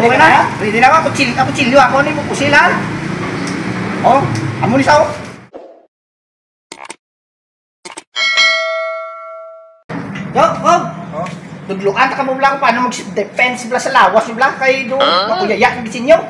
Okay na? Ready na ako. Kutsilyo ako. Ano yung pusil ha? Oh, amo ni sao? Yo, oh. Dudluan ka mo lang paano mag-defense bla sa lawas bla kay do makuyaya ng gisinyo.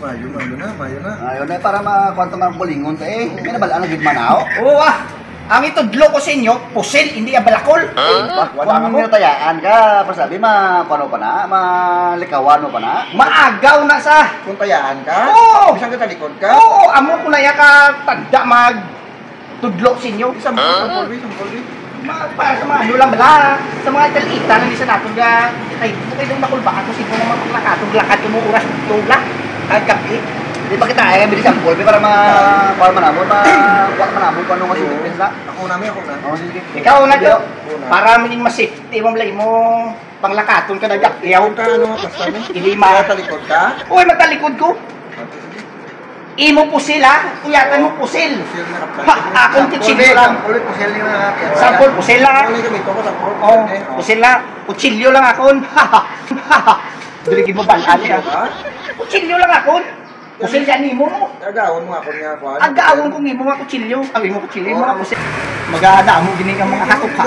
Mayo na. Ayun na para makwanta mga bulingon eh. May nabalaan na gid manao. Oo ah. Ang itudlo ko sa inyo, pusil, hindi balakol. Wala ka mo tayaan ka, pasabi paano pa na, malikawan pa na. Maagaw na sa. Kung tayaan ka? Oo. Isang katalikod ka? Oo, amo ko na ka tanda mag tudlo sa inyo. Isang polvi. Para sa mga ano lang bala, sa mga talita na isa natin ga, ay, bukay daw nakulbakan ko siguro naman paglakatong lakad ko mo oras tugla, kagabi. Di ba kita ay bilis ang polvi para manamon pa nung kasi defense na. Ako na. Oh, sige. Ikaw na do, para maging masafety mo malay mo panglakaton ka na gapyaw. Ka ano basta ni? Ilima. Katalikod ka? Uy, matalikod ko. Imo pusil ha, kuyatan mo pusil. Akong kutsilyo lang. Ulit pusil ni na. Sampol pusil lang ha. Ano yung gamito ko sa pro? Oh, pusil lang. Kutsilyo lang akon. Duligid mo balaan niya. Kutsilyo lang akon. Pusil yan imo mo. Agawon mo ako niya ko. Agawon kong imo nga kutsilyo. Sabi mo kutsilyo mo nga pusil. Magdamo gini ang mga hatok ha.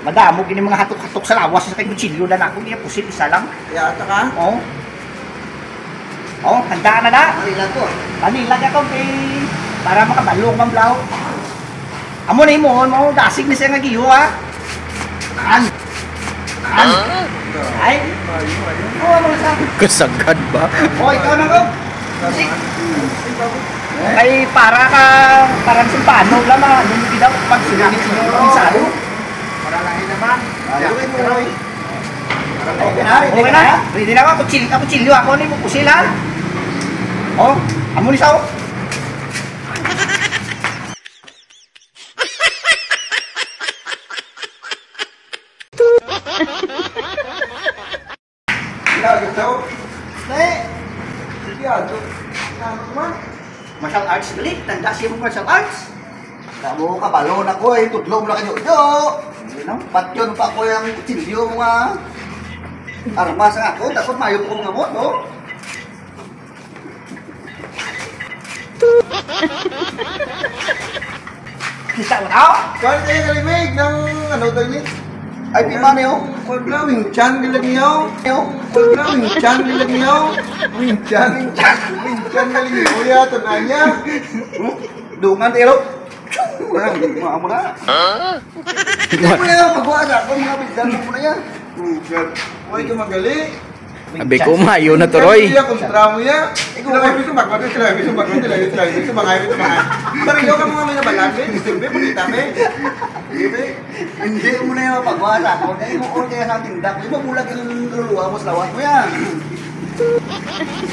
Madamo gini mga hatok-hatok sa lawas sa kay kutsilyo na ako niya pusil isa lang. Yata ka? Oh. Oh, handa na na. Kanila to. Kanila ka kong para makabalong ang blaw. Amo na imo mo dasig ni siya nga giho ha. An. Ay. Oh, ano sa? Kasagad ba? Oh, ikaw na ko. Sige. Ay parang sumpano lang na hindi daw pag sinamit niyo ang salo. Para lahin naman. Okay na? Ready na ako. Kutsilyo ako. Ano yung pusil ha? Oh, amo ni sao? Martial arts gali. Tanda siya mo martial arts. Kamu kabalo na ko tudlo mo na kanyo. Patyon pa ko yung kutsilyo mga armas nga ako, dapat mayo ko mga moto. Kita mo tao? Kaya kayo kalimig ng ano daw ni? Ay, di man yun. Wing Chan nila niyo. Wing Chan nila niyo. Wing Chan nila niyo. Ito na niya. Dungan ero. Mga mo na. Hindi mo na yung pagwasa. Kung mga bisan mo na yan. Huwag ka magali. Sabi ko, mayo na to, Roy. Iya, kontra mo ya. Sila bisa magkwento. Pariyo ka mga may nabalagin. Silbi, pagkita me. Hindi mo na yung pagwasa. Kung kayo mo kaya sa tindak, di ba mulag yung luluwa mo sa lawat mo yan?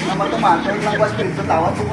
Naman tumato yung langwas pinto tawad mo.